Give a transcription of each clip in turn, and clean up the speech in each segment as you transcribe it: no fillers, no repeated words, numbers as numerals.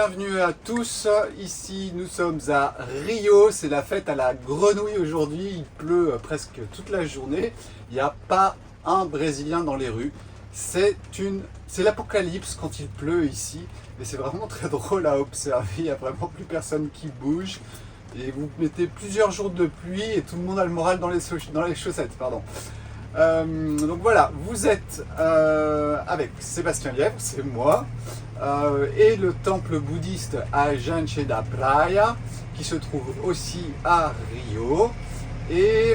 bienvenue à tous. Ici, nous sommes à Rio. C'est la fête à la grenouille aujourd'hui. Il pleut presque toute la journée. Il n'y a pas un Brésilien dans les rues. C'est l'apocalypse quand il pleut ici. Et c'est vraiment très drôle à observer. Il n'y a vraiment plus personne qui bouge. Et vous mettez plusieurs jours de pluie et tout le monde a le moral dans les chaussettes. Pardon. Donc voilà, vous êtes avec Sébastien Lièvre, c'est moi, et le temple bouddhiste Gente da Praia, qui se trouve aussi à Rio. Et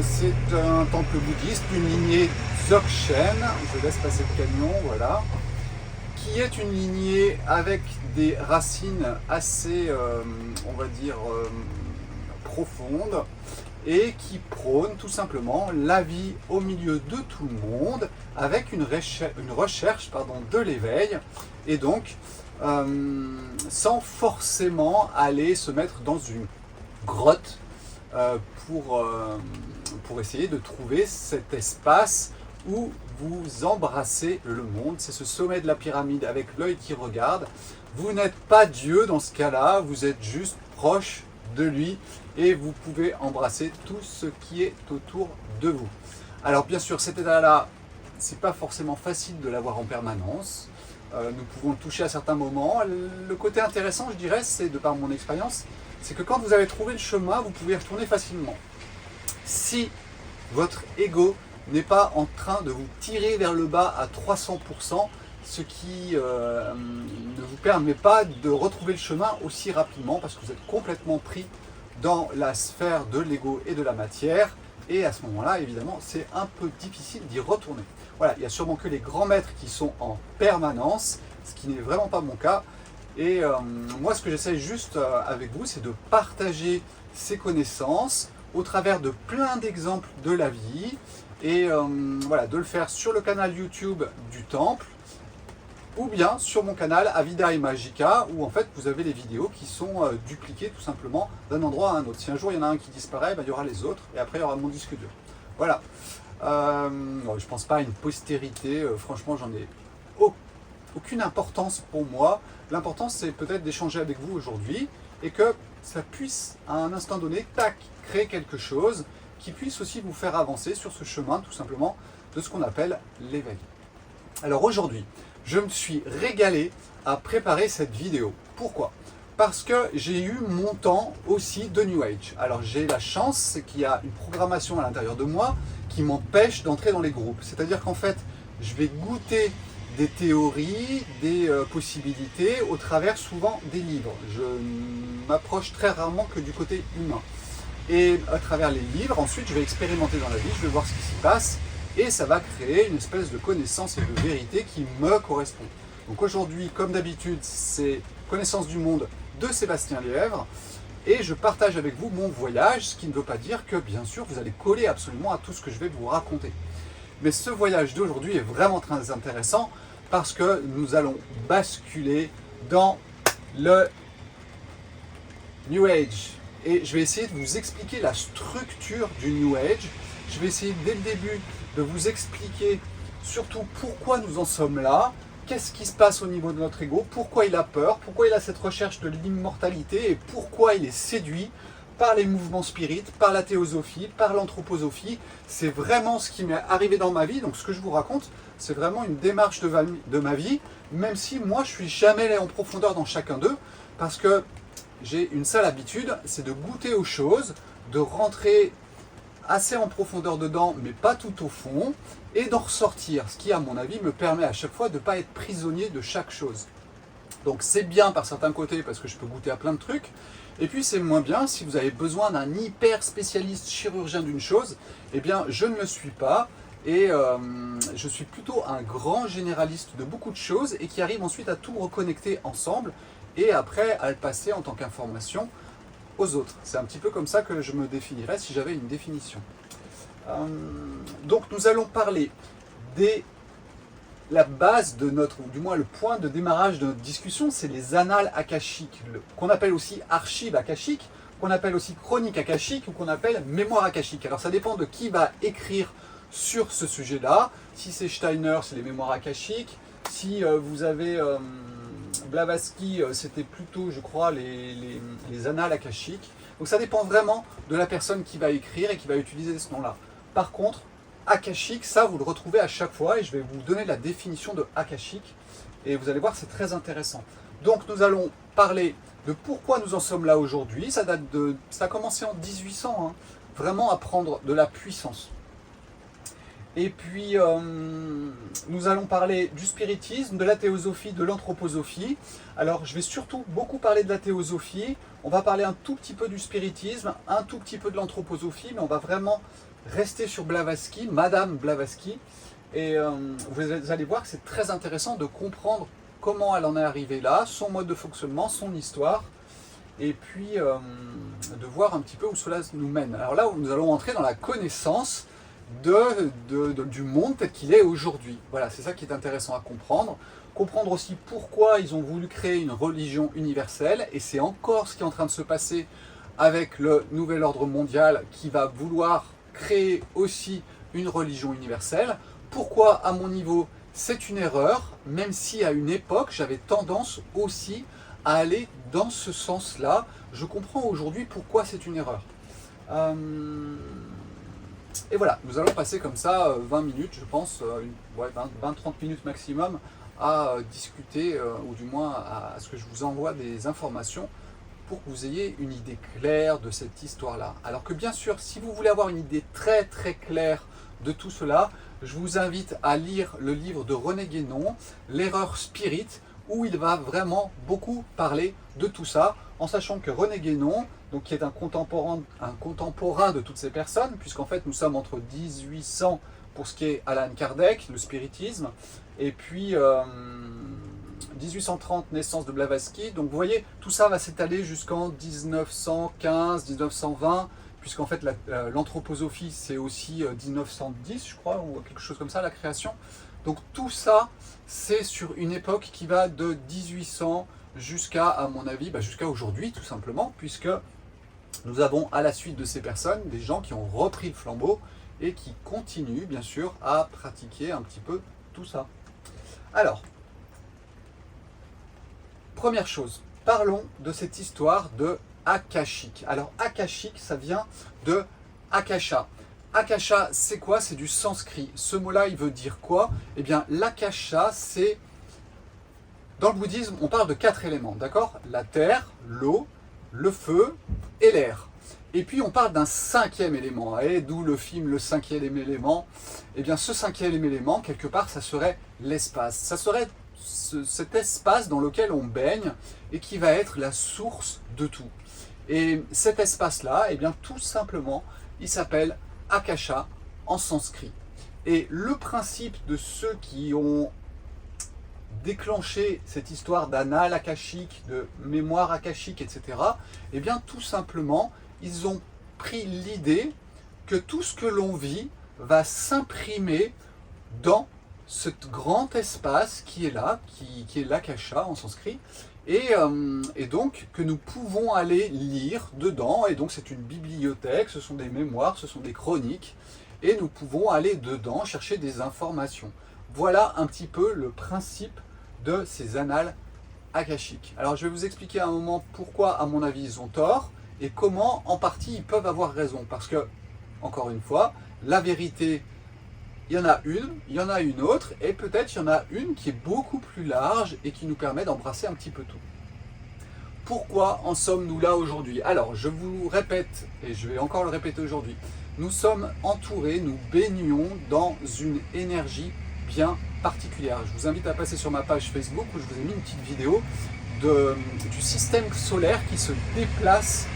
c'est un temple bouddhiste d'une lignée Dzogchen, je laisse passer le camion, voilà, qui est une lignée avec des racines assez, on va dire, profondes, et qui prône tout simplement la vie au milieu de tout le monde avec une recherche de l'éveil, et donc sans forcément aller se mettre dans une grotte pour essayer de trouver cet espace où vous embrassez le monde. C'est ce sommet de la pyramide avec l'œil qui regarde. Vous n'êtes pas Dieu dans ce cas-là, vous êtes juste proche de lui et vous pouvez embrasser tout ce qui est autour de vous. Alors bien sûr, cet état-là, c'est pas forcément facile de l'avoir en permanence. Nous pouvons le toucher à certains moments. Le côté intéressant, je dirais, c'est de par mon expérience, c'est que quand vous avez trouvé le chemin, vous pouvez y retourner facilement. Si votre ego n'est pas en train de vous tirer vers le bas à 300%, ce qui ne vous permet pas de retrouver le chemin aussi rapidement parce que vous êtes complètement pris dans la sphère de l'ego et de la matière, et à ce moment-là, évidemment, c'est un peu difficile d'y retourner. Voilà, il n'y a sûrement que les grands maîtres qui sont en permanence, ce qui n'est vraiment pas mon cas. Et moi, ce que j'essaie juste avec vous, c'est de partager ces connaissances au travers de plein d'exemples de la vie, et voilà, de le faire sur le canal YouTube du Temple, ou bien sur mon canal Avida et Magica, où en fait vous avez les vidéos qui sont dupliquées tout simplement d'un endroit à un autre. Si un jour il y en a un qui disparaît, ben, il y aura les autres, et après il y aura mon disque dur. Voilà. Je pense pas à une postérité, franchement j'en ai aucune importance pour moi. L'important c'est peut-être d'échanger avec vous aujourd'hui, et que ça puisse à un instant donné, tac, créer quelque chose qui puisse aussi vous faire avancer sur ce chemin tout simplement de ce qu'on appelle l'éveil. Alors aujourd'hui, je me suis régalé à préparer cette vidéo. Pourquoi? Parce que j'ai eu mon temps aussi de New Age. Alors j'ai la chance, c'est qu'il y a une programmation à l'intérieur de moi qui m'empêche d'entrer dans les groupes. C'est-à-dire qu'en fait, je vais goûter des théories, des possibilités au travers souvent des livres. Je m'approche très rarement que du côté humain. Et à travers les livres, ensuite je vais expérimenter dans la vie, je vais voir ce qui s'y passe, et ça va créer une espèce de connaissance et de vérité qui me correspond. Donc aujourd'hui, comme d'habitude, c'est Connaissance du monde de Sébastien Lièvre, et je partage avec vous mon voyage, ce qui ne veut pas dire que, bien sûr, vous allez coller absolument à tout ce que je vais vous raconter. Mais ce voyage d'aujourd'hui est vraiment très intéressant, parce que nous allons basculer dans le New Age. Et je vais essayer de vous expliquer la structure du New Age. Je vais essayer dès le début de vous expliquer surtout pourquoi nous en sommes là, qu'est-ce qui se passe au niveau de notre ego, pourquoi il a peur, pourquoi il a cette recherche de l'immortalité et pourquoi il est séduit par les mouvements spirites, par la théosophie, par l'anthroposophie. C'est vraiment ce qui m'est arrivé dans ma vie, donc ce que je vous raconte, c'est vraiment une démarche de ma vie, même si moi je suis jamais allé en profondeur dans chacun d'eux, parce que j'ai une seule habitude, c'est de goûter aux choses, de rentrer assez en profondeur dedans, mais pas tout au fond, et d'en ressortir, ce qui, à mon avis, me permet à chaque fois de ne pas être prisonnier de chaque chose. Donc c'est bien par certains côtés, parce que je peux goûter à plein de trucs, et puis c'est moins bien si vous avez besoin d'un hyper spécialiste chirurgien d'une chose, eh bien je ne le suis pas, et je suis plutôt un grand généraliste de beaucoup de choses, et qui arrive ensuite à tout reconnecter ensemble, et après à le passer en tant qu'information aux autres. C'est un petit peu comme ça que je me définirais si j'avais une définition. Donc nous allons parler la base de notre, ou du moins le point de démarrage de notre discussion, c'est les annales akashiques, qu'on appelle aussi archives akashiques, qu'on appelle aussi chronique akashique, ou qu'on appelle mémoire akashique. Alors ça dépend de qui va écrire sur ce sujet-là. Si c'est Steiner, c'est les mémoires akashiques. Si vous avez Blavatsky, c'était plutôt, je crois, les annales akashiques. Donc ça dépend vraiment de la personne qui va écrire et qui va utiliser ce nom-là. Par contre, akashique, ça vous le retrouvez à chaque fois et je vais vous donner la définition de akashique et vous allez voir, c'est très intéressant. Donc nous allons parler de pourquoi nous en sommes là aujourd'hui. Ça a commencé en 1800, hein, vraiment à prendre de la puissance. Et puis, nous allons parler du spiritisme, de la théosophie, de l'anthroposophie. Alors, je vais surtout beaucoup parler de la théosophie. On va parler un tout petit peu du spiritisme, un tout petit peu de l'anthroposophie, mais on va vraiment rester sur Blavatsky, Madame Blavatsky. Et vous allez voir que c'est très intéressant de comprendre comment elle en est arrivée là, son mode de fonctionnement, son histoire, et puis de voir un petit peu où cela nous mène. Alors là, nous allons entrer dans la connaissance du monde tel qu'il est aujourd'hui. Voilà, c'est ça qui est intéressant à comprendre. Comprendre aussi pourquoi ils ont voulu créer une religion universelle, et c'est encore ce qui est en train de se passer avec le nouvel ordre mondial qui va vouloir créer aussi une religion universelle. Pourquoi, à mon niveau, c'est une erreur, même si à une époque, j'avais tendance aussi à aller dans ce sens-là. Je comprends aujourd'hui pourquoi c'est une erreur. Et voilà, nous allons passer comme ça 20 minutes, je pense, 20-30 minutes maximum, à discuter, ou du moins à ce que je vous envoie des informations pour que vous ayez une idée claire de cette histoire-là. Alors que bien sûr, si vous voulez avoir une idée très très claire de tout cela, je vous invite à lire le livre de René Guénon, L'erreur spirit, où il va vraiment beaucoup parler de tout ça, en sachant que René Guénon, donc, qui est un contemporain de toutes ces personnes, puisqu'en fait nous sommes entre 1800 pour ce qui est Alan Kardec, le spiritisme, et puis 1830, naissance de Blavatsky. Donc vous voyez, tout ça va s'étaler jusqu'en 1915, 1920, puisqu'en fait l'anthroposophie c'est aussi 1910, je crois, ou quelque chose comme ça, la création. Donc tout ça, c'est sur une époque qui va de 1800 jusqu'à, à mon avis, jusqu'à aujourd'hui, tout simplement, puisque nous avons à la suite de ces personnes des gens qui ont repris le flambeau et qui continuent, bien sûr, à pratiquer un petit peu tout ça. Alors, première chose, parlons de cette histoire de akashique. Alors, akashique, ça vient de akasha. Akasha, c'est quoi? C'est du sanskrit. Ce mot-là, il veut dire quoi? Eh bien, l'akasha, c'est... Dans le bouddhisme, on parle de 4 éléments, d'accord? La terre, l'eau, le feu et l'air. Et puis, on parle d'un 5e élément, et d'où le film Le 5e élément. Eh bien, ce 5e élément, quelque part, ça serait l'espace. Ça serait cet espace dans lequel on baigne et qui va être la source de tout. Et cet espace-là, eh bien, tout simplement, il s'appelle akasha en sanskrit. Et le principe de ceux qui ont déclenché cette histoire d'annales akashiques, de mémoire akashique, etc., eh bien, tout simplement, ils ont pris l'idée que tout ce que l'on vit va s'imprimer dans ce grand espace qui est là, qui est l'akasha en sanskrit, et donc que nous pouvons aller lire dedans, et donc c'est une bibliothèque, ce sont des mémoires, ce sont des chroniques, et nous pouvons aller dedans chercher des informations. Voilà un petit peu le principe de ces annales akashiques. Alors je vais vous expliquer à un moment pourquoi, à mon avis, ils ont tort, et comment en partie ils peuvent avoir raison, parce que, encore une fois, la vérité, il y en a une autre, et peut-être il y en a une qui est beaucoup plus large et qui nous permet d'embrasser un petit peu tout. Pourquoi en sommes-nous là aujourd'hui? Alors, je vous répète, et je vais encore le répéter aujourd'hui, nous sommes entourés, nous baignons dans une énergie bien particulière. Je vous invite à passer sur ma page Facebook où je vous ai mis une petite vidéo du système solaire qui se déplace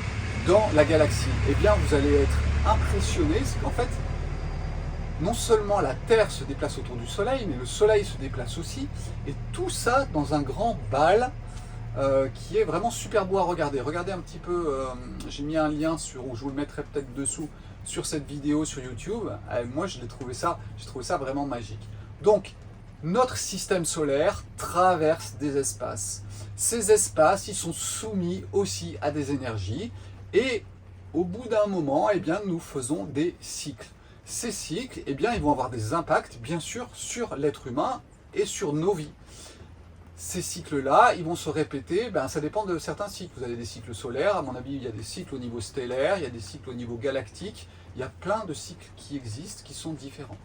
dans la galaxie. Eh bien, vous allez être impressionné, c'est qu'en fait, non seulement la Terre se déplace autour du Soleil, mais le Soleil se déplace aussi, et tout ça dans un grand bal qui est vraiment super beau à regarder. Regardez un petit peu, j'ai mis un lien où je vous le mettrai peut-être dessous sur cette vidéo sur YouTube. Moi, j'ai trouvé ça vraiment magique. Donc, notre système solaire traverse des espaces. Ces espaces, ils sont soumis aussi à des énergies, et au bout d'un moment, eh bien, nous faisons des cycles. Ces cycles, eh bien, ils vont avoir des impacts, bien sûr, sur l'être humain et sur nos vies. Ces cycles-là, ils vont se répéter, ça dépend de certains cycles. Vous avez des cycles solaires, à mon avis, il y a des cycles au niveau stellaire, il y a des cycles au niveau galactique, il y a plein de cycles qui existent, qui sont différents.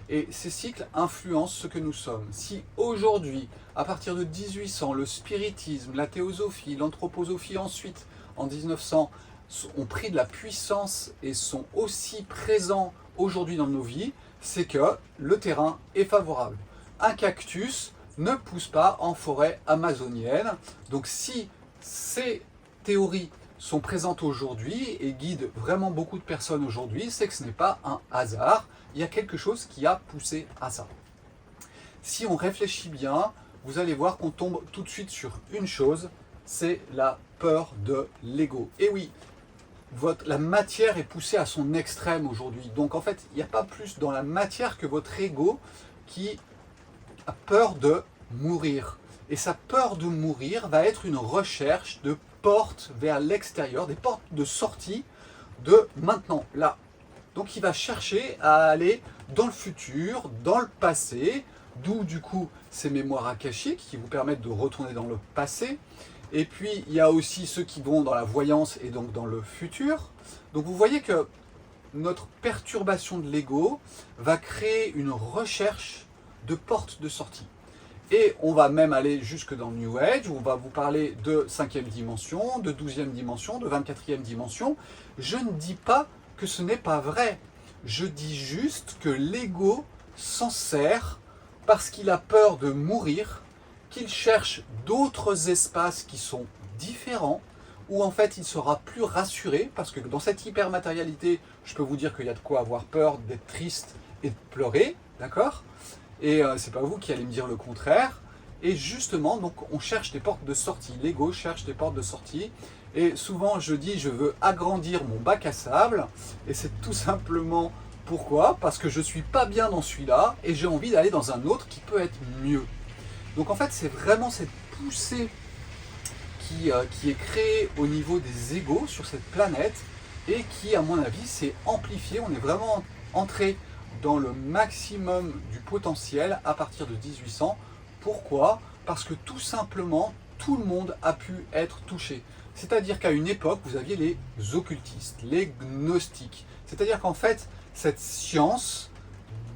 Et ces cycles influencent ce que nous sommes. Si aujourd'hui, à partir de 1800, le spiritisme, la théosophie, l'anthroposophie ensuite, en 1900, ont pris de la puissance et sont aussi présents aujourd'hui dans nos vies, c'est que le terrain est favorable. Un cactus ne pousse pas en forêt amazonienne. Donc si ces théories sont présentes aujourd'hui et guident vraiment beaucoup de personnes aujourd'hui, c'est que ce n'est pas un hasard. Il y a quelque chose qui a poussé à ça. Si on réfléchit bien, vous allez voir qu'on tombe tout de suite sur une chose, c'est la peur de l'ego. Et oui, la matière est poussée à son extrême aujourd'hui. Donc en fait, il n'y a pas plus dans la matière que votre ego qui a peur de mourir. Et sa peur de mourir va être une recherche de portes vers l'extérieur, des portes de sortie de maintenant, là. Donc il va chercher à aller dans le futur, dans le passé, d'où du coup ces mémoires akashiques qui vous permettent de retourner dans le passé. Et puis il y a aussi ceux qui vont dans la voyance et donc dans le futur. Donc vous voyez que notre perturbation de l'ego va créer une recherche de portes de sortie. Et on va même aller jusque dans le New Age, où on va vous parler de 5e dimension, de 12e dimension, de 24e dimension. Je ne dis pas que ce n'est pas vrai. Je dis juste que l'ego s'en sert parce qu'il a peur de mourir, qu'il cherche d'autres espaces qui sont différents, où en fait il sera plus rassuré, parce que dans cette hypermatérialité, je peux vous dire qu'il y a de quoi avoir peur, d'être triste et de pleurer, d'accord ? Et c'est pas vous qui allez me dire le contraire. Et justement, donc on cherche des portes de sortie. L'ego cherche des portes de sortie. Et souvent, je dis, je veux agrandir mon bac à sable. Et c'est tout simplement pourquoi ? Parce que je suis pas bien dans celui-là et j'ai envie d'aller dans un autre qui peut être mieux. Donc en fait, c'est vraiment cette poussée qui est créée au niveau des égos sur cette planète et qui, à mon avis, s'est amplifiée. On est vraiment entré dans le maximum du potentiel à partir de 1800. Pourquoi ? Parce que tout simplement, tout le monde a pu être touché. C'est-à-dire qu'à une époque, vous aviez les occultistes, les gnostiques. C'est-à-dire qu'en fait, cette science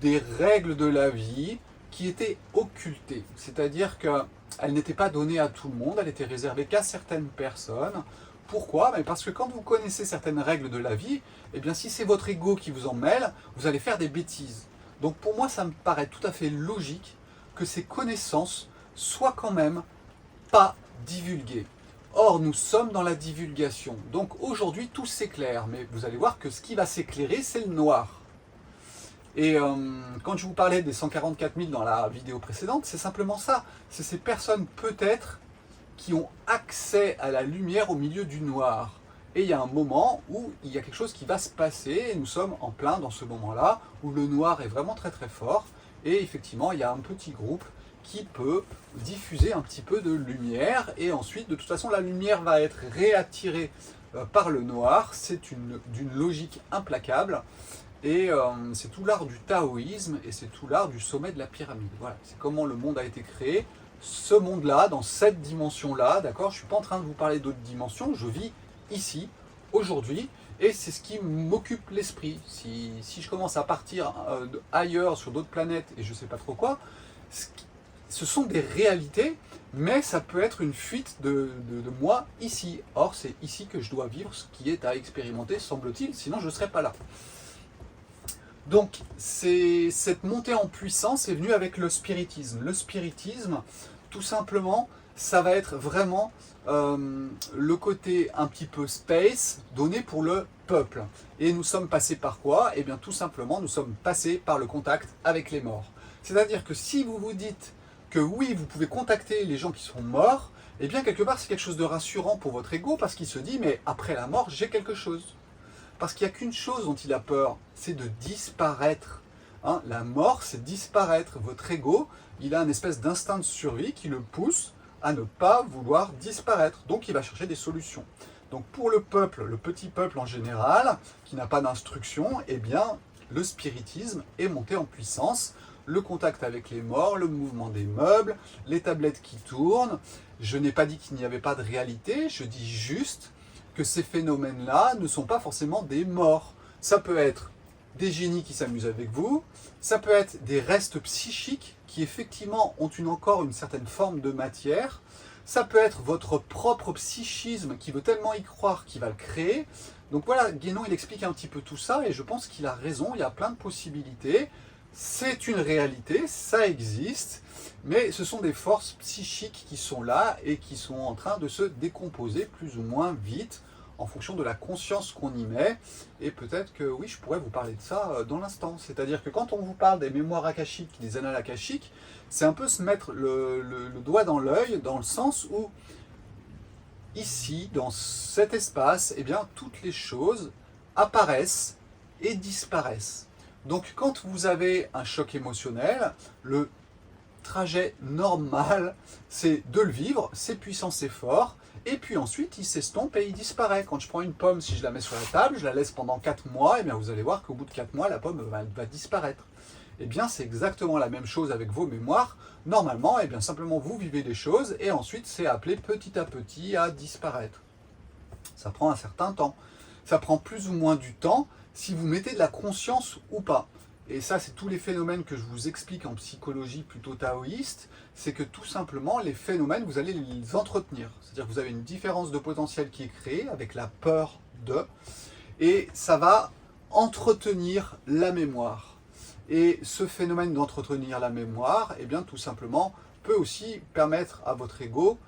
des règles de la vie qui était occultée. C'est-à-dire qu'elle n'était pas donnée à tout le monde, elle était réservée qu'à certaines personnes. Pourquoi ? Parce que quand vous connaissez certaines règles de la vie, eh bien si c'est votre ego qui vous en mêle, vous allez faire des bêtises. Donc pour moi, ça me paraît tout à fait logique que ces connaissances soient quand même pas divulguées. Or, nous sommes dans la divulgation. Donc aujourd'hui, tout s'éclaire. Mais vous allez voir que ce qui va s'éclairer, c'est le noir. Et quand je vous parlais des 144 000 dans la vidéo précédente, c'est simplement ça. C'est ces personnes peut-être qui ont accès à la lumière au milieu du noir. Et il y a un moment où il y a quelque chose qui va se passer, et nous sommes en plein dans ce moment-là, où le noir est vraiment très très fort, et effectivement il y a un petit groupe qui peut diffuser un petit peu de lumière, et ensuite de toute façon la lumière va être réattirée par le noir, c'est d'une logique implacable, et c'est tout l'art du taoïsme, et c'est tout l'art du sommet de la pyramide. Voilà, c'est comment le monde a été créé. Ce monde-là, dans cette dimension-là, d'accord, je ne suis pas en train de vous parler d'autres dimensions, je vis ici, aujourd'hui, et c'est ce qui m'occupe l'esprit. Si je commence à partir ailleurs, sur d'autres planètes, et je ne sais pas trop quoi, ce sont des réalités, mais ça peut être une fuite de moi ici. Or, c'est ici que je dois vivre ce qui est à expérimenter, semble-t-il, sinon je ne serais pas là. Donc, cette montée en puissance est venue avec le spiritisme. Le spiritisme, tout simplement, ça va être vraiment le côté un petit peu space donné pour le peuple. Et nous sommes passés par quoi ? Eh bien, tout simplement, nous sommes passés par le contact avec les morts. C'est-à-dire que si vous vous dites que oui, vous pouvez contacter les gens qui sont morts, eh bien, quelque part, c'est quelque chose de rassurant pour votre ego parce qu'il se dit, mais après la mort, j'ai quelque chose. Parce qu'il n'y a qu'une chose dont il a peur, c'est de disparaître. Hein, la mort, c'est disparaître. Votre ego, il a une espèce d'instinct de survie qui le pousse à ne pas vouloir disparaître. Donc il va chercher des solutions. Donc pour le peuple, le petit peuple en général, qui n'a pas d'instruction, eh bien le spiritisme est monté en puissance. le contact avec les morts, le mouvement des meubles, les tablettes qui tournent. Je n'ai pas dit qu'il n'y avait pas de réalité, je dis juste que ces phénomènes-là ne sont pas forcément des morts. Ça peut être des génies qui s'amusent avec vous, ça peut être des restes psychiques qui effectivement ont encore une certaine forme de matière, ça peut être votre propre psychisme qui veut tellement y croire qu'il va le créer. Donc voilà, Guénon il explique un petit peu tout ça et je pense qu'il a raison, il y a plein de possibilités. C'est une réalité, ça existe, mais ce sont des forces psychiques qui sont là et qui sont en train de se décomposer plus ou moins vite en fonction de la conscience qu'on y met. Et peut-être que oui, je pourrais vous parler de ça dans l'instant. C'est-à-dire que quand on vous parle des mémoires akashiques, des annales akashiques, c'est un peu se mettre le doigt dans l'œil, dans le sens où ici, dans cet espace, eh bien, toutes les choses apparaissent et disparaissent. Donc quand vous avez un choc émotionnel, le trajet normal, c'est de le vivre, c'est puissant, c'est fort, et puis ensuite il s'estompe et il disparaît. Quand je prends une pomme, si je la mets sur la table, je la laisse pendant 4 mois, et bien vous allez voir qu'au bout de 4 mois, la pomme va disparaître. Et bien c'est exactement la même chose avec vos mémoires. Normalement, et bien simplement vous vivez les choses, et ensuite c'est appelé petit à petit à disparaître. Ça prend un certain temps. Ça prend plus ou moins du temps, si vous mettez de la conscience ou pas. Et ça, c'est tous les phénomènes que je vous explique en psychologie plutôt taoïste, c'est que tout simplement, les phénomènes, vous allez les entretenir. C'est-à-dire que vous avez une différence de potentiel qui est créée avec la peur de, et ça va entretenir la mémoire. Et ce phénomène d'entretenir la mémoire, eh bien, tout simplement, peut aussi permettre à votre ego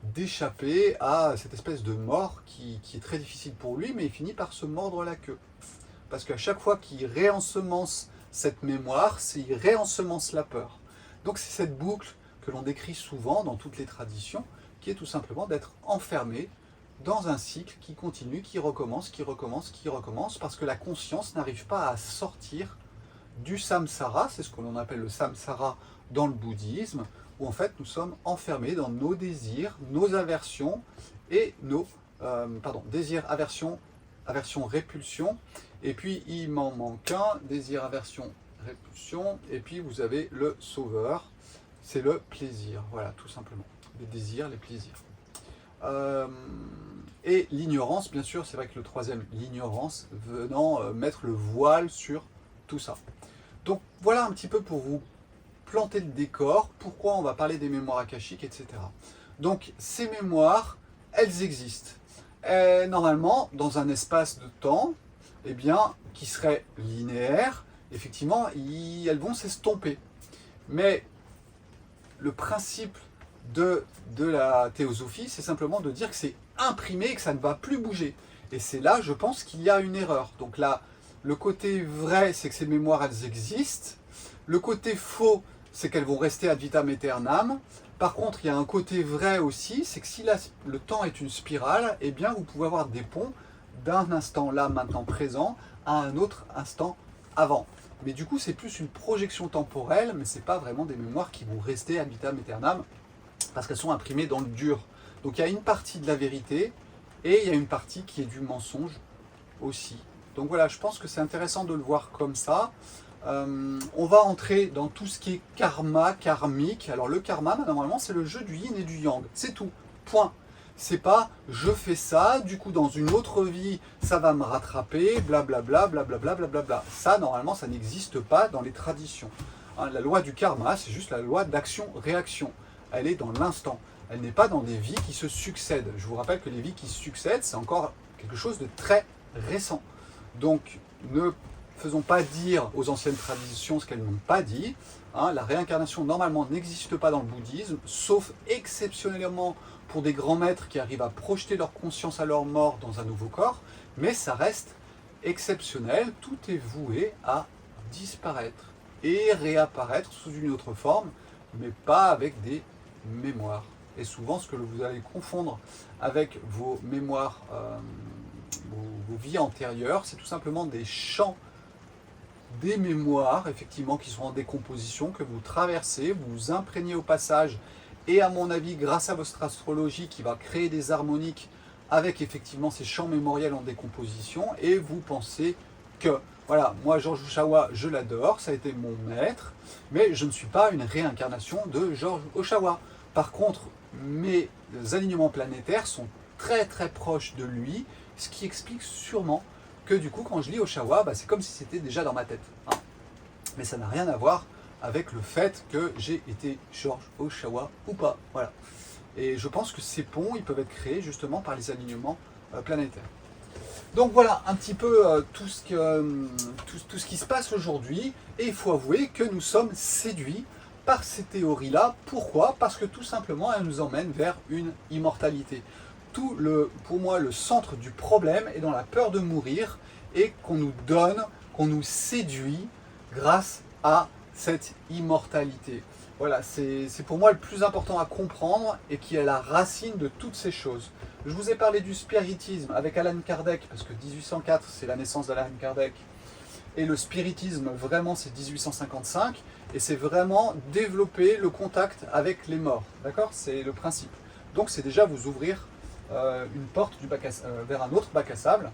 d'échapper à cette espèce de mort qui est très difficile pour lui, mais il finit par se mordre la queue. Parce qu'à chaque fois qu'il réensemence cette mémoire, il réensemence la peur. Donc c'est cette boucle que l'on décrit souvent dans toutes les traditions, qui est tout simplement d'être enfermé dans un cycle qui continue, qui recommence, qui recommence, qui recommence, parce que la conscience n'arrive pas à sortir du samsara, c'est ce que l'on appelle le samsara dans le bouddhisme, où en fait nous sommes enfermés dans nos désirs, nos aversions et nos désirs, aversion, répulsion, et puis il m'en manque un, désir, aversion, répulsion, et puis vous avez le sauveur, c'est le plaisir, voilà, tout simplement, les désirs, les plaisirs. Et l'ignorance, bien sûr, c'est vrai que le troisième, l'ignorance, venant mettre le voile sur tout ça. Donc voilà un petit peu pour vous planter le décor, pourquoi on va parler des mémoires akashiques, etc. Donc ces mémoires, elles existent. Et normalement, dans un espace de temps, eh bien, qui serait linéaire, effectivement, elles vont s'estomper. Mais le principe de la théosophie, c'est simplement de dire que c'est imprimé et que ça ne va plus bouger. Et c'est là, je pense, qu'il y a une erreur. Donc là, le côté vrai, c'est que ces mémoires, elles existent. Le côté faux, c'est qu'elles vont rester ad vitam aeternam. Par contre, il y a un côté vrai aussi, c'est que si le temps est une spirale, eh bien, vous pouvez avoir des ponts d'un instant là, maintenant présent, à un autre instant avant. Mais du coup, c'est plus une projection temporelle, mais ce n'est pas vraiment des mémoires qui vont rester ad vitam aeternam, parce qu'elles sont imprimées dans le dur. Donc il y a une partie de la vérité, et il y a une partie qui est du mensonge aussi. Donc voilà, je pense que c'est intéressant de le voir comme ça. On va entrer dans tout ce qui est karma, karmique. Alors le karma, normalement, c'est le jeu du yin et du yang. C'est tout. Point. C'est pas je fais ça, du coup dans une autre vie, ça va me rattraper, blablabla, blablabla, blablabla. Ça, normalement, ça n'existe pas dans les traditions. Hein, la loi du karma, c'est juste la loi d'action-réaction. Elle est dans l'instant. Elle n'est pas dans des vies qui se succèdent. Je vous rappelle que les vies qui se succèdent, c'est encore quelque chose de très récent. Donc, ne faisons pas dire aux anciennes traditions ce qu'elles n'ont pas dit. Hein, la réincarnation, normalement, n'existe pas dans le bouddhisme, sauf exceptionnellement pour des grands maîtres qui arrivent à projeter leur conscience à leur mort dans un nouveau corps, mais ça reste exceptionnel, tout est voué à disparaître et réapparaître sous une autre forme, mais pas avec des mémoires. Et souvent, ce que vous allez confondre avec vos mémoires, vos vies antérieures, c'est tout simplement des champs, des mémoires, effectivement, qui sont en décomposition, que vous traversez, vous vous imprégnez au passage, et à mon avis, grâce à votre astrologie qui va créer des harmoniques avec effectivement ces champs mémoriels en décomposition, et vous pensez que Voilà, moi George Ohsawa, je l'adore, ça a été mon maître, mais je ne suis pas une réincarnation de George Ohsawa. Par contre, mes alignements planétaires sont très très proches de lui, ce qui explique sûrement que du coup, quand je lis Ohsawa, bah, c'est comme si c'était déjà dans ma tête. Hein. Mais ça n'a rien à voir avec le fait que j'ai été George Ohsawa ou pas. Voilà. Et je pense que ces ponts, ils peuvent être créés justement par les alignements planétaires. Donc voilà un petit peu tout ce qui se passe aujourd'hui. Et il faut avouer que nous sommes séduits par ces théories-là. Pourquoi? Parce que tout simplement, elles nous emmènent vers une immortalité. Pour moi, le centre du problème est dans la peur de mourir et qu'on nous donne, qu'on nous séduit grâce à cette immortalité. Voilà, c'est pour moi le plus important à comprendre et qui est la racine de toutes ces choses. Je vous ai parlé du spiritisme avec Allan Kardec, parce que 1804, c'est la naissance d'Allan Kardec. Et le spiritisme, vraiment, c'est 1855. Et c'est vraiment développer le contact avec les morts. D'accord? C'est le principe. Donc c'est déjà vous ouvrir une porte vers un autre bac à sable.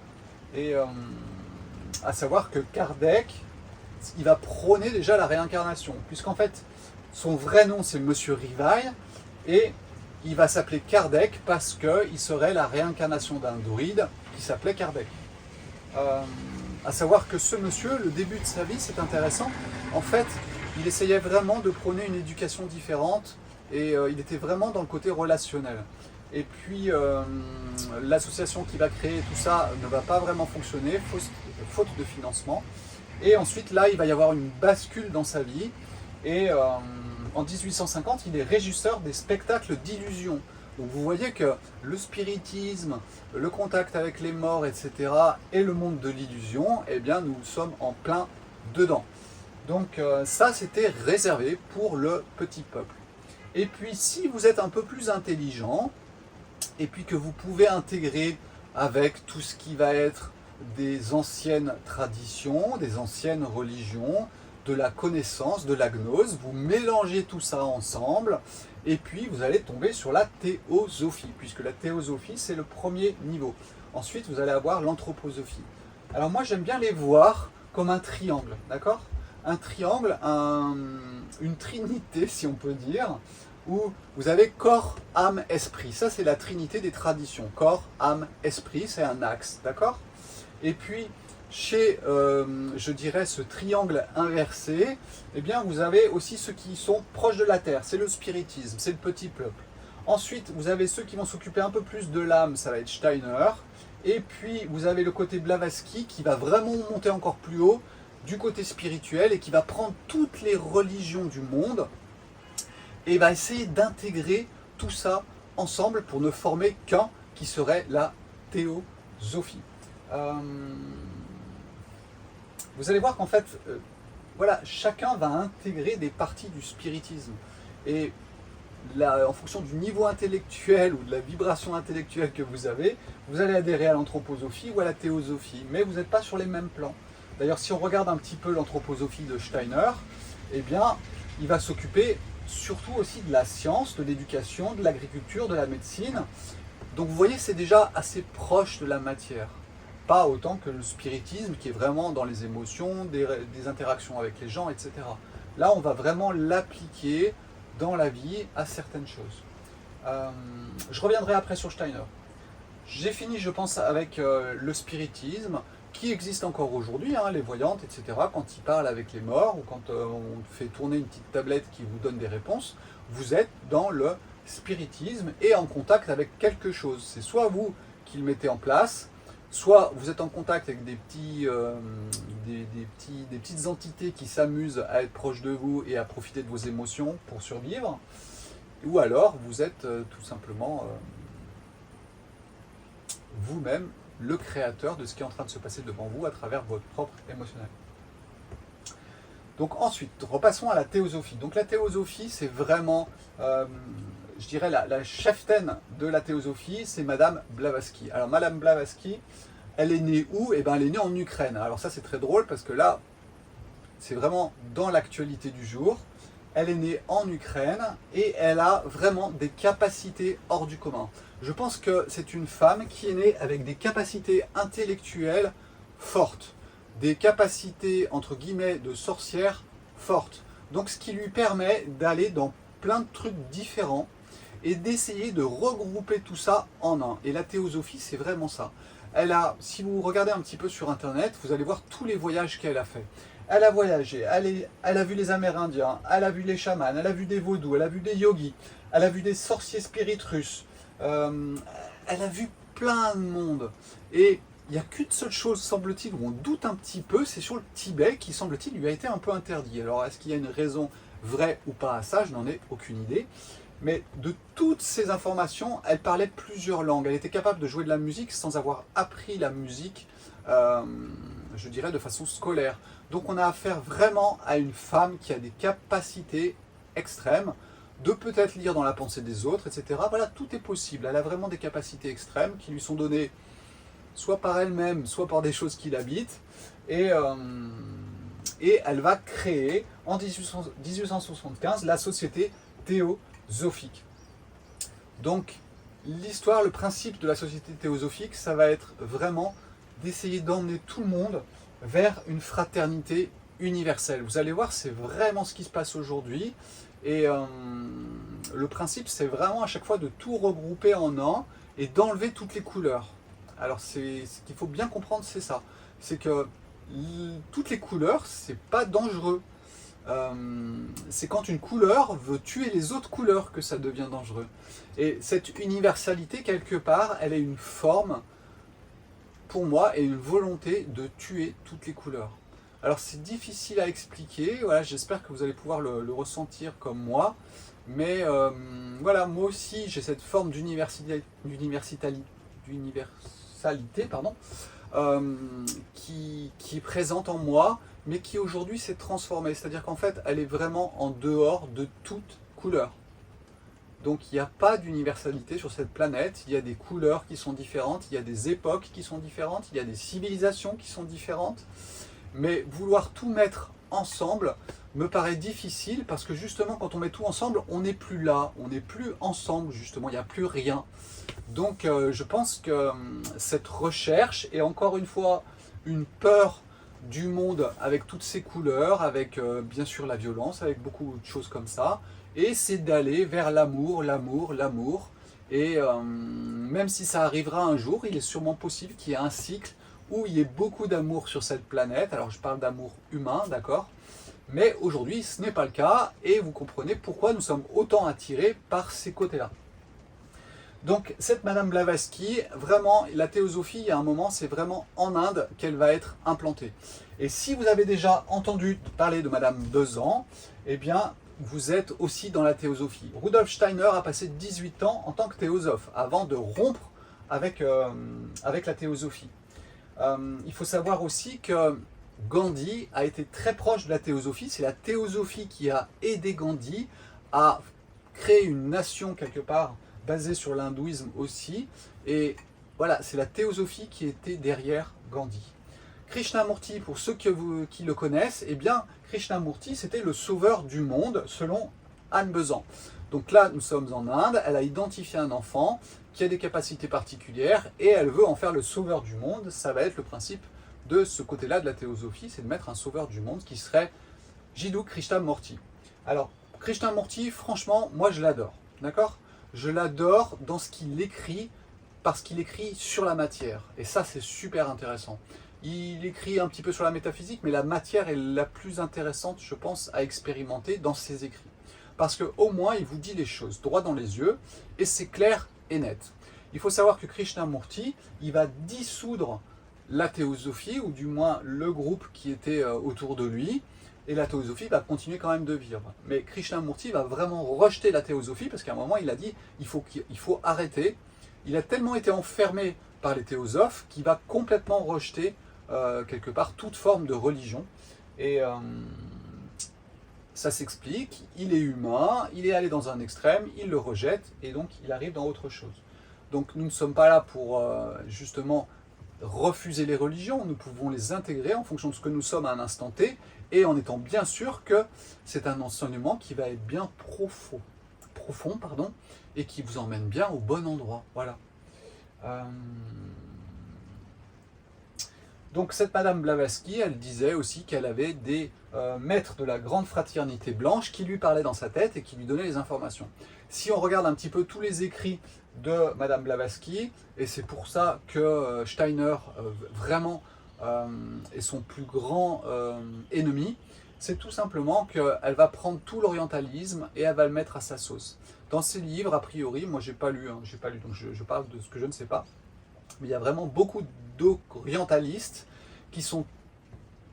Et à savoir que Kardec, il va prôner déjà la réincarnation. Puisqu'en fait, son vrai nom, c'est Monsieur Rivail. Et il va s'appeler Kardec parce qu'il serait la réincarnation d'un druide qui s'appelait Kardec. À savoir que ce monsieur, le début de sa vie, c'est intéressant. En fait, il essayait vraiment de prôner une éducation différente et il était vraiment dans le côté relationnel. Et puis, l'association qu'il va créer, tout ça, ne va pas vraiment fonctionner, faute de financement. Et ensuite, là, il va y avoir une bascule dans sa vie. Et en 1850, il est régisseur des spectacles d'illusion. Donc vous voyez que le spiritisme, le contact avec les morts, etc., et le monde de l'illusion, eh bien, nous sommes en plein dedans. Donc ça, c'était réservé pour le petit peuple. Et puis, si vous êtes un peu plus intelligent, et puis que vous pouvez intégrer avec tout ce qui va être des anciennes traditions, des anciennes religions, de la connaissance, de la gnose, vous mélangez tout ça ensemble, et puis vous allez tomber sur la théosophie, puisque la théosophie, c'est le premier niveau. Ensuite, vous allez avoir l'anthroposophie. Alors moi, j'aime bien les voir comme un triangle, d'accord? Un triangle, une trinité, si on peut dire, où vous avez corps, âme, esprit. Ça, c'est la trinité des traditions. Corps, âme, esprit, c'est un axe, d'accord? Et puis, chez, je dirais, ce triangle inversé, eh bien, vous avez aussi ceux qui sont proches de la terre. C'est le spiritisme, c'est le petit peuple. Ensuite, vous avez ceux qui vont s'occuper un peu plus de l'âme, ça va être Steiner. Et puis, vous avez le côté Blavatsky qui va vraiment monter encore plus haut du côté spirituel et qui va prendre toutes les religions du monde et va essayer d'intégrer tout ça ensemble pour ne former qu'un qui serait la théosophie. Vous allez voir qu'en fait, voilà, chacun va intégrer des parties du spiritisme. Et là, en fonction du niveau intellectuel ou de la vibration intellectuelle que vous avez, vous allez adhérer à l'anthroposophie ou à la théosophie, mais vous n'êtes pas sur les mêmes plans. D'ailleurs, si on regarde un petit peu l'anthroposophie de Steiner, eh bien, il va s'occuper surtout aussi de la science, de l'éducation, de l'agriculture, de la médecine. Donc vous voyez, c'est déjà assez proche de la matière. Pas autant que le spiritisme qui est vraiment dans les émotions, des interactions avec les gens, etc. Là, on va vraiment l'appliquer dans la vie à certaines choses. Je reviendrai après sur Steiner. J'ai fini, je pense, avec le spiritisme qui existe encore aujourd'hui, hein, les voyantes, etc. Quand ils parlent avec les morts ou quand on fait tourner une petite tablette qui vous donne des réponses, vous êtes dans le spiritisme et en contact avec quelque chose. C'est soit vous qui le mettez en place, soit vous êtes en contact avec des petites entités qui s'amusent à être proches de vous et à profiter de vos émotions pour survivre, ou alors vous êtes tout simplement vous-même le créateur de ce qui est en train de se passer devant vous à travers votre propre émotionnel. Donc ensuite, repassons à la théosophie. Donc la théosophie, c'est vraiment, je dirais, la cheftaine de la théosophie, c'est Madame Blavatsky. Alors Madame Blavatsky, elle est née où? Eh bien, elle est née en Ukraine. Alors ça, c'est très drôle parce que là, c'est vraiment dans l'actualité du jour. Elle est née en Ukraine et elle a vraiment des capacités hors du commun. Je pense que c'est une femme qui est née avec des capacités intellectuelles fortes. des capacités, entre guillemets, de sorcière fortes. Donc ce qui lui permet d'aller dans plein de trucs différents et d'essayer de regrouper tout ça en un. Et la théosophie, c'est vraiment ça. Elle a, si vous regardez un petit peu sur Internet, vous allez voir tous les voyages qu'elle a fait. Elle a voyagé, elle a vu les Amérindiens, elle a vu les chamans, elle a vu des vaudous, elle a vu des yogis, elle a vu des sorciers spirites russes, elle a vu plein de monde. Et il n'y a qu'une seule chose, semble-t-il, où on doute un petit peu, c'est sur le Tibet, qui, semble-t-il, lui a été un peu interdit. Alors, est-ce qu'il y a une raison vraie ou pas à ça? Je n'en ai aucune idée. Mais de toutes ces informations, elle parlait plusieurs langues. Elle était capable de jouer de la musique sans avoir appris la musique, je dirais, de façon scolaire. Donc on a affaire vraiment à une femme qui a des capacités extrêmes, de peut-être lire dans la pensée des autres, etc. Voilà, tout est possible. Elle a vraiment des capacités extrêmes qui lui sont données soit par elle-même, soit par des choses qui l'habitent. Et elle va créer, en 1875, la société théosophique. Donc, l'histoire, le principe de la société théosophique, ça va être vraiment d'essayer d'emmener tout le monde vers une fraternité universelle. Vous allez voir, c'est vraiment ce qui se passe aujourd'hui. Et le principe, c'est vraiment à chaque fois de tout regrouper en un et d'enlever toutes les couleurs. Alors, ce qu'il faut bien comprendre, c'est ça. C'est que toutes les couleurs, c'est pas dangereux. C'est quand une couleur veut tuer les autres couleurs que ça devient dangereux. Et cette universalité, quelque part, elle est une forme, pour moi, et une volonté de tuer toutes les couleurs. Alors c'est difficile à expliquer, voilà, j'espère que vous allez pouvoir le ressentir comme moi, mais voilà, moi aussi j'ai cette forme d'universalité, pardon, qui est présente en moi, mais qui aujourd'hui s'est transformée. C'est-à-dire qu'en fait, elle est vraiment en dehors de toute couleur. Donc il n'y a pas d'universalité sur cette planète, il y a des couleurs qui sont différentes, il y a des époques qui sont différentes, il y a des civilisations qui sont différentes, mais vouloir tout mettre ensemble me paraît difficile parce que justement quand on met tout ensemble, on n'est plus là, on n'est plus ensemble justement, il n'y a plus rien. Donc je pense que cette recherche est encore une fois une peur du monde avec toutes ses couleurs, avec bien sûr la violence, avec beaucoup de choses comme ça, et c'est d'aller vers l'amour, l'amour, l'amour, et même si ça arrivera un jour, il est sûrement possible qu'il y ait un cycle où il y ait beaucoup d'amour sur cette planète. Alors je parle d'amour humain, d'accord, mais aujourd'hui ce n'est pas le cas, et vous comprenez pourquoi nous sommes autant attirés par ces côtés-là. Donc cette Madame Blavatsky, vraiment, la théosophie, il y a un moment, c'est vraiment en Inde qu'elle va être implantée. Et si vous avez déjà entendu parler de Madame Bezan, eh bien, vous êtes aussi dans la théosophie. Rudolf Steiner a passé 18 ans en tant que théosophe, avant de rompre avec la théosophie. Il faut savoir aussi que Gandhi a été très proche de la théosophie. C'est la théosophie qui a aidé Gandhi à créer une nation quelque part, basé sur l'hindouisme aussi, et voilà, c'est la théosophie qui était derrière Gandhi. Krishnamurti, pour ceux qui le connaissent, eh bien, Krishnamurti, c'était le sauveur du monde, selon Anne Besant. Donc là, nous sommes en Inde, elle a identifié un enfant qui a des capacités particulières, et elle veut en faire le sauveur du monde. Ça va être le principe de ce côté-là de la théosophie, c'est de mettre un sauveur du monde qui serait Jiddu Krishnamurti. Alors, Krishnamurti, franchement, moi je l'adore, d'accord ? Je l'adore dans ce qu'il écrit, parce qu'il écrit sur la matière. Et ça, c'est super intéressant. Il écrit un petit peu sur la métaphysique, mais la matière est la plus intéressante, je pense, à expérimenter dans ses écrits. Parce qu'au moins, il vous dit les choses droit dans les yeux, et c'est clair et net. Il faut savoir que Krishnamurti, il va dissoudre la théosophie, ou du moins le groupe qui était autour de lui, et la théosophie va continuer quand même de vivre. Mais Krishnamurti va vraiment rejeter la théosophie parce qu'à un moment il a dit il faut arrêter. Il a tellement été enfermé par les théosophes qu'il va complètement rejeter quelque part toute forme de religion. Et ça s'explique, il est humain, il est allé dans un extrême, il le rejette et donc il arrive dans autre chose. Donc nous ne sommes pas là pour justement refuser les religions, nous pouvons les intégrer en fonction de ce que nous sommes à un instant T, et en étant bien sûr que c'est un enseignement qui va être bien profond, et qui vous emmène bien au bon endroit. Voilà. Donc cette Madame Blavatsky, elle disait aussi qu'elle avait des maîtres de la grande fraternité blanche qui lui parlaient dans sa tête et qui lui donnaient les informations. Si on regarde un petit peu tous les écrits de Madame Blavatsky, et c'est pour ça que Steiner vraiment est son plus grand ennemi, c'est tout simplement qu'elle va prendre tout l'orientalisme et elle va le mettre à sa sauce. Dans ses livres, a priori, moi j'ai pas lu, donc je parle de ce que je ne sais pas, mais il y a vraiment beaucoup d'orientalistes qui sont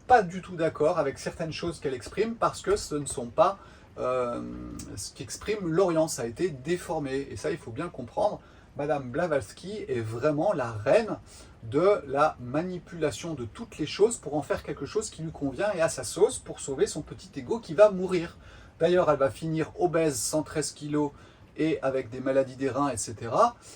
pas du tout d'accord avec certaines choses qu'elle exprime parce que ce ne sont pas ce qu'exprime l'Orient, ça a été déformé. Et ça, il faut bien comprendre, Madame Blavatsky est vraiment la reine de la manipulation de toutes les choses pour en faire quelque chose qui lui convient et à sa sauce pour sauver son petit ego qui va mourir. D'ailleurs, elle va finir obèse, 113 kilos et avec des maladies des reins, etc.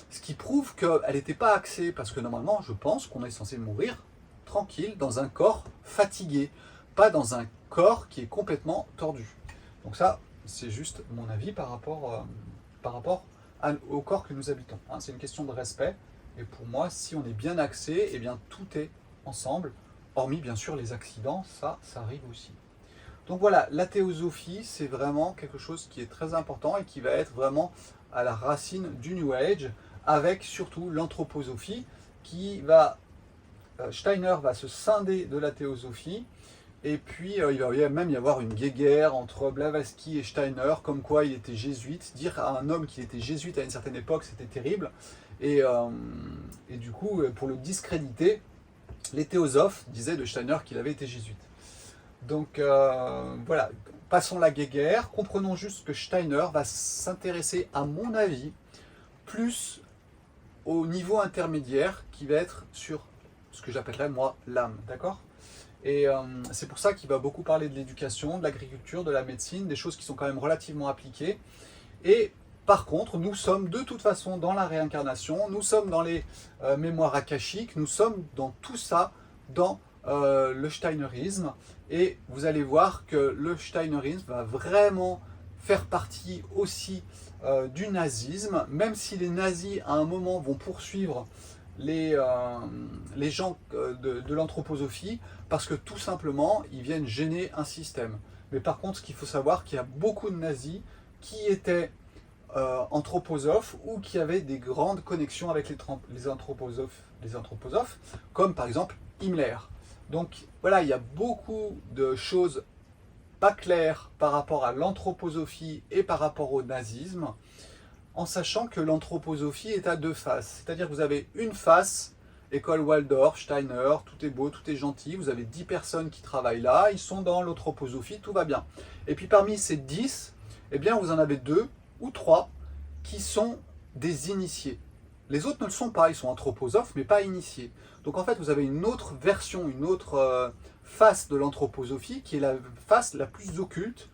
Ce qui prouve qu'elle n'était pas axée, parce que normalement, je pense qu'on est censé mourir tranquille dans un corps fatigué, pas dans un corps qui est complètement tordu. Donc ça, c'est juste mon avis par rapport au corps que nous habitons. Hein, c'est une question de respect. Et pour moi, si on est bien axé, eh bien tout est ensemble, hormis bien sûr les accidents, ça arrive aussi. Donc voilà, la théosophie, c'est vraiment quelque chose qui est très important et qui va être vraiment à la racine du New Age, avec surtout l'anthroposophie, qui va... Steiner va se scinder de la théosophie, et puis il va même y avoir une guéguerre entre Blavatsky et Steiner, comme quoi il était jésuite. Dire à un homme qu'il était jésuite à une certaine époque, c'était terrible. Et du coup, pour le discréditer, les théosophes disaient de Steiner qu'il avait été jésuite. Donc voilà, passons la guéguerre, comprenons juste que Steiner va s'intéresser, à mon avis, plus au niveau intermédiaire, qui va être sur ce que j'appellerais moi l'âme, d'accord? Et c'est pour ça qu'il va beaucoup parler de l'éducation, de l'agriculture, de la médecine, des choses qui sont quand même relativement appliquées. Et par contre, nous sommes de toute façon dans la réincarnation, nous sommes dans les mémoires akashiques, nous sommes dans tout ça, dans le steinerisme. Et vous allez voir que le steinerisme va vraiment faire partie aussi du nazisme, même si les nazis à un moment vont poursuivre les gens de l'anthroposophie, parce que tout simplement, ils viennent gêner un système. Mais par contre, ce qu'il faut savoir, qu'il y a beaucoup de nazis qui étaient anthroposophes ou qui avaient des grandes connexions avec les anthroposophes, comme par exemple Himmler. Donc voilà, il y a beaucoup de choses pas claires par rapport à l'anthroposophie et par rapport au nazisme, en sachant que l'anthroposophie est à deux faces. C'est-à-dire que vous avez une face, école Waldorf, Steiner, tout est beau, tout est gentil, vous avez 10 personnes qui travaillent là, ils sont dans l'anthroposophie, tout va bien. Et puis parmi ces 10, eh bien vous en avez 2 ou 3 qui sont des initiés. Les autres ne le sont pas, ils sont anthroposophes, mais pas initiés. Donc en fait, vous avez une autre version, une autre face de l'anthroposophie, qui est la face la plus occulte,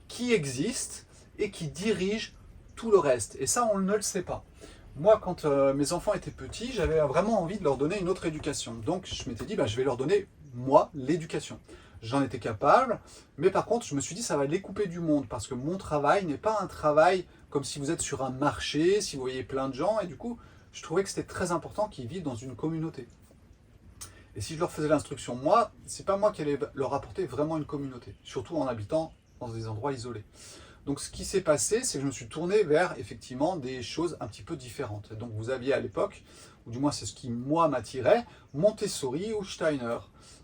qui existe et qui dirige tout le reste. Et ça, on ne le sait pas. Moi, quand mes enfants étaient petits, j'avais vraiment envie de leur donner une autre éducation. Donc je m'étais dit, je vais leur donner, moi, l'éducation. J'en étais capable, mais par contre, je me suis dit, ça va les couper du monde, parce que mon travail n'est pas un travail comme si vous êtes sur un marché, si vous voyez plein de gens, et du coup, je trouvais que c'était très important qu'ils vivent dans une communauté. Et si je leur faisais l'instruction, moi, c'est pas moi qui allais leur apporter vraiment une communauté, surtout en habitant dans des endroits isolés. Donc ce qui s'est passé, c'est que je me suis tourné vers effectivement des choses un petit peu différentes. Donc vous aviez à l'époque, ou du moins c'est ce qui moi m'attirait, Montessori ou Steiner.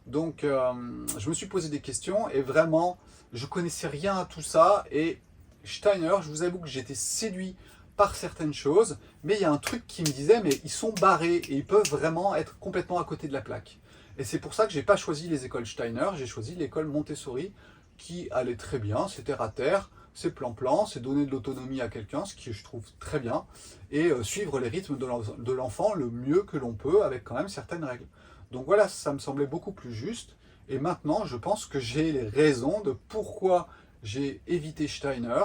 Donc je me suis posé des questions et vraiment je connaissais rien à tout ça, et Steiner, je vous avoue que j'étais séduit par certaines choses, mais il y a un truc qui me disait, mais ils sont barrés et ils peuvent vraiment être complètement à côté de la plaque. Et c'est pour ça que je n'ai pas choisi les écoles Steiner, j'ai choisi l'école Montessori, qui allait très bien, c'est terre à terre, c'est plan-plan, c'est donner de l'autonomie à quelqu'un, ce qui je trouve très bien, et suivre les rythmes de l'enfant le mieux que l'on peut, avec quand même certaines règles. Donc voilà, ça me semblait beaucoup plus juste, et maintenant je pense que j'ai les raisons de pourquoi j'ai évité Steiner,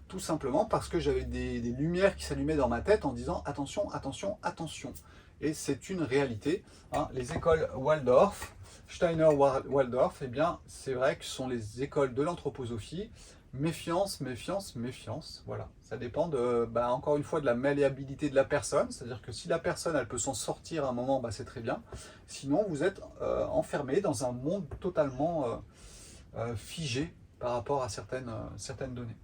tout simplement parce que j'avais des lumières qui s'allumaient dans ma tête en disant attention, attention, attention. Et c'est une réalité. Hein. Les écoles Waldorf, Steiner, Waldorf, eh bien, c'est vrai que ce sont les écoles de l'anthroposophie Méfiance, méfiance, méfiance. Voilà, ça dépend de, encore une fois, de la malléabilité de la personne. C'est-à-dire que si la personne, elle peut s'en sortir à un moment, c'est très bien. Sinon, vous êtes enfermé dans un monde totalement figé par rapport à certaines données.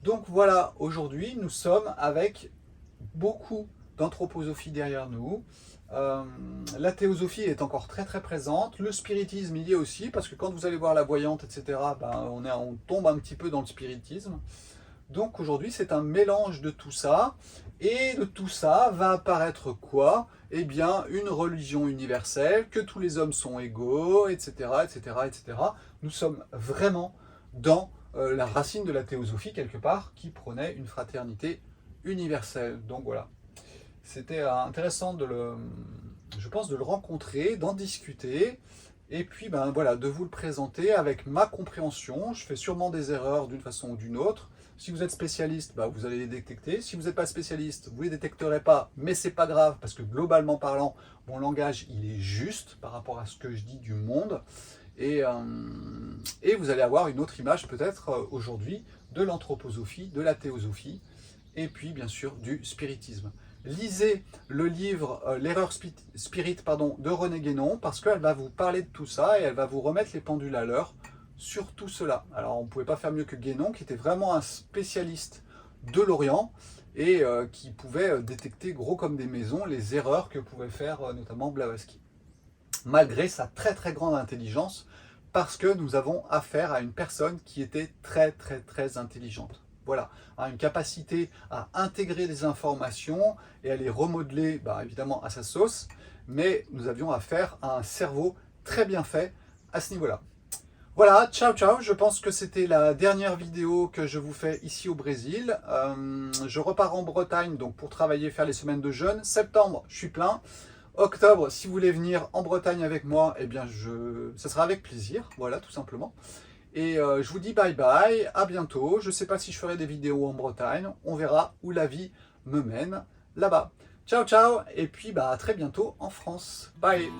Donc voilà, aujourd'hui, nous sommes avec beaucoup d'anthroposophie derrière nous. La théosophie est encore très très présente, le spiritisme il y est aussi, parce que quand vous allez voir la voyante, etc., on tombe un petit peu dans le spiritisme. Donc aujourd'hui c'est un mélange de tout ça, et de tout ça va apparaître quoi? Eh bien une religion universelle, que tous les hommes sont égaux, etc., etc., etc. Nous sommes vraiment dans la racine de la théosophie quelque part, qui prônait une fraternité universelle. Donc voilà. C'était intéressant je pense, de le rencontrer, d'en discuter, et puis voilà, de vous le présenter avec ma compréhension. Je fais sûrement des erreurs d'une façon ou d'une autre. Si vous êtes spécialiste, vous allez les détecter. Si vous n'êtes pas spécialiste, vous ne les détecterez pas, mais c'est pas grave, parce que globalement parlant, mon langage, il est juste par rapport à ce que je dis du monde. Et vous allez avoir une autre image peut-être aujourd'hui de l'anthroposophie, de la théosophie, et puis bien sûr du spiritisme. Lisez le livre L'erreur spirit de René Guénon, parce qu'elle va vous parler de tout ça et elle va vous remettre les pendules à l'heure sur tout cela. Alors on ne pouvait pas faire mieux que Guénon, qui était vraiment un spécialiste de l'Orient et qui pouvait détecter gros comme des maisons les erreurs que pouvait faire notamment Blavatsky. Malgré sa très très grande intelligence, parce que nous avons affaire à une personne qui était très très très intelligente. Voilà, une capacité à intégrer des informations et à les remodeler, évidemment, à sa sauce, mais nous avions affaire à un cerveau très bien fait à ce niveau-là. Voilà, ciao ciao, je pense que c'était la dernière vidéo que je vous fais ici au Brésil. Je repars en Bretagne donc pour travailler, faire les semaines de jeûne. Septembre, je suis plein. Octobre, si vous voulez venir en Bretagne avec moi, eh bien ça sera avec plaisir, voilà, tout simplement. Et je vous dis bye bye, à bientôt. Je ne sais pas si je ferai des vidéos en Bretagne. On verra où la vie me mène là-bas. Ciao, ciao. Et puis à très bientôt en France. Bye.